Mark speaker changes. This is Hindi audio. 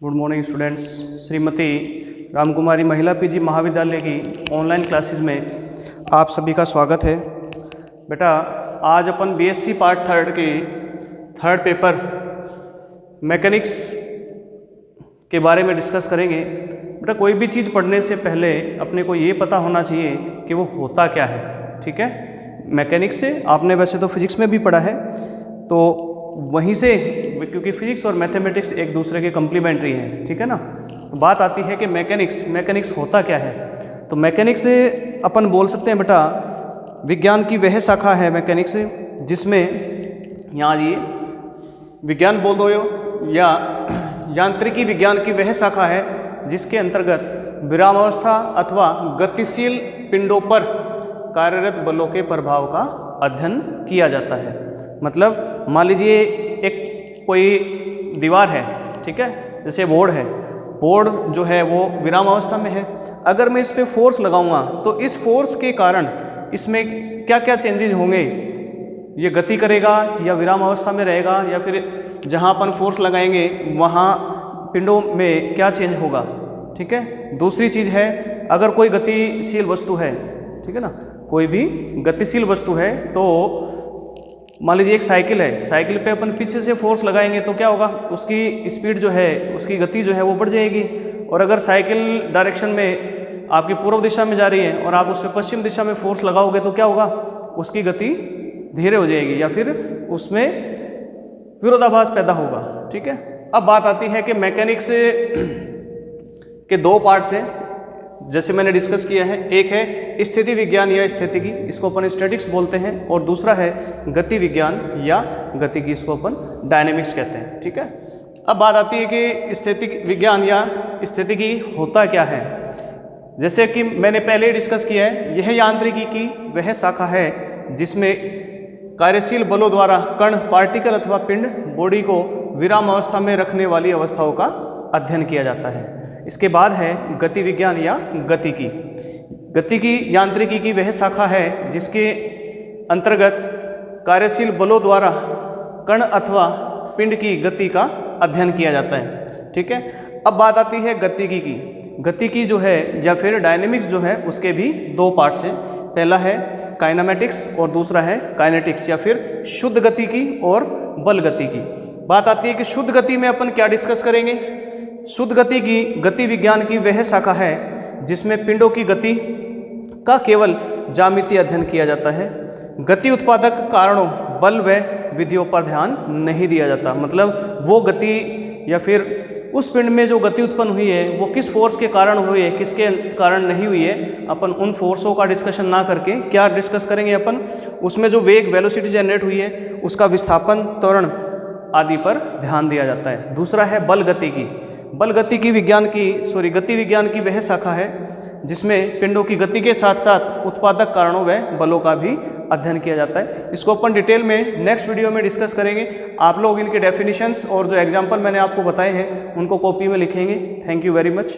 Speaker 1: Good morning students. Shrimati Ramkumari महिला पीजी महाविद्यालय की ऑनलाइन क्लासेस में आप सभी का स्वागत है। बेटा आज अपन बीएससी पार्ट थर्ड की थर्ड पेपर मैकेनिक्स के बारे में डिस्कस करेंगे। बेटा कोई भी चीज़ पढ़ने से पहले अपने को ये पता होना चाहिए कि वो होता क्या है। ठीक है, मैकेनिक्स से आपने वैसे तो फिजिक्स में भी पढ़ा है, तो वहीं से, क्योंकि फिजिक्स और मैथमेटिक्स एक दूसरे के कम्प्लीमेंट्री हैं। ठीक है ना, तो बात आती है कि मैकेनिक्स होता क्या है। तो मैकेनिक्स से अपन बोल सकते हैं बेटा विज्ञान की वह शाखा है मैकेनिक्स जिसमें यहाँ ये विज्ञान बोल दो या यांत्रिकी विज्ञान की वह शाखा है जिसके अंतर्गत विरामावस्था अथवा गतिशील पिंडों पर कार्यरत बलों के प्रभाव का अध्ययन किया जाता है। मतलब मान लीजिए एक कोई दीवार है, ठीक है, जैसे बोर्ड जो है वो विराम अवस्था में है। अगर मैं इस पे फोर्स लगाऊंगा तो इस फोर्स के कारण इसमें क्या क्या चेंजेज होंगे, ये गति करेगा या विराम अवस्था में रहेगा, या फिर जहां अपन फोर्स लगाएंगे वहां पिंडों में क्या चेंज होगा। ठीक है, दूसरी चीज़ है अगर कोई गतिशील वस्तु है, ठीक है ना, कोई भी गतिशील वस्तु है, तो मान लीजिए एक साइकिल है, साइकिल पे अपन पीछे से फोर्स लगाएंगे तो क्या होगा, उसकी स्पीड जो है, उसकी गति जो है वो बढ़ जाएगी। और अगर साइकिल डायरेक्शन में आपकी पूर्व दिशा में जा रही है और आप उस पर पश्चिम दिशा में फोर्स लगाओगे तो क्या होगा, उसकी गति धीरे हो जाएगी या फिर उसमें विरोधाभास पैदा होगा। ठीक है, अब बात आती है कि मैकेनिक्स के दो पार्ट्स हैं, जैसे मैंने डिस्कस किया है। एक है स्थिति विज्ञान या स्थितिकी, इसको अपन स्टैटिक्स बोलते हैं, और दूसरा है गति विज्ञान या गतिकी, इसको अपन डायनेमिक्स कहते हैं। ठीक है, अब बात आती है कि स्थिति विज्ञान या स्थितिकी होता क्या है। जैसे कि मैंने पहले ही डिस्कस किया है, यह यांत्रिकी की वह शाखा है जिसमें कार्यशील बलों द्वारा कण, पार्टिकल अथवा पिंड, बॉडी को विराम अवस्था में रखने वाली अवस्थाओं का अध्ययन किया जाता है। इसके बाद है गति विज्ञान या गतिकी। गतिकी यांत्रिकी की वह शाखा है जिसके अंतर्गत कार्यशील बलों द्वारा कण अथवा पिंड की गति का अध्ययन किया जाता है। ठीक है, अब बात आती है गतिकी की। गतिकी जो है या फिर डायनेमिक्स जो है उसके भी दो पार्ट्स हैं। पहला है काइनेमेटिक्स और दूसरा है काइनेटिक्स या फिर शुद्ध गतिकी और बल गतिकी। बात आती है कि शुद्ध गति में अपन क्या डिस्कस करेंगे। शुद्ध गति की गति विज्ञान की वह शाखा है जिसमें पिंडों की गति का केवल ज्यामितीय अध्ययन किया जाता है। गति उत्पादक कारणों, बल व विधियों पर ध्यान नहीं दिया जाता। मतलब वो गति या फिर उस पिंड में जो गति उत्पन्न हुई है वो किस फोर्स के कारण हुई है, किसके कारण नहीं हुई है, अपन उन फोर्सों का डिस्कशन ना करके क्या डिस्कस करेंगे, अपन उसमें जो वेग, वेलोसिटी जनरेट हुई है उसका विस्थापन, त्वरण आदि पर ध्यान दिया जाता है। दूसरा है बल गतिकी। गति विज्ञान की वह शाखा है जिसमें पिंडों की गति के साथ साथ उत्पादक कारणों व बलों का भी अध्ययन किया जाता है। इसको अपन डिटेल में नेक्स्ट वीडियो में डिस्कस करेंगे। आप लोग इनके डेफिनेशंस और जो एग्जाम्पल मैंने आपको बताए हैं उनको कॉपी में लिखेंगे। Thank you very much.